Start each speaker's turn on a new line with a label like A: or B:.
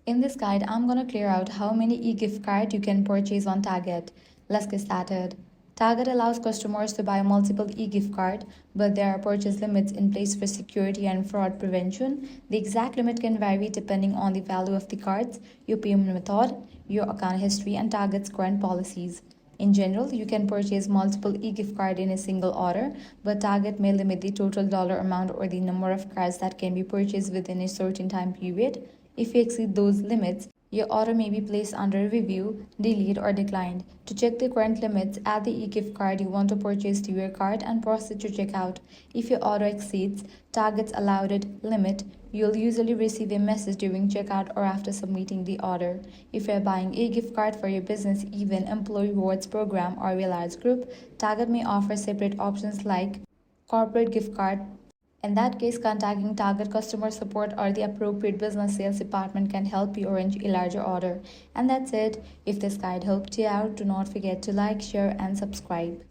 A: In this guide, I'm going to clear out how many e-gift cards you can purchase on Target. Let's get started. Target allows customers to buy multiple e-gift cards, but there are purchase limits in place for security and fraud prevention. The exact limit can vary depending on the value of the cards, your payment method, your account history, and Target's current policies. In general, you can purchase multiple e-gift cards in a single order, but Target may limit the total dollar amount or the number of cards that can be purchased within a certain time period. If you exceed those limits, your order may be placed under review, delayed, or declined. To check the current limits, add the e-gift card you want to purchase to your cart and proceed to checkout. If your order exceeds Target's allowed limit, you'll usually receive a message during checkout or after submitting the order. If you're buying a gift card for your business, event, employee rewards program, or a large group, Target may offer separate options like corporate gift card. In that case, contacting Target customer support or the appropriate business sales department can help you arrange a larger order. And that's it. If this guide helped you out, do not forget to like, share, and subscribe.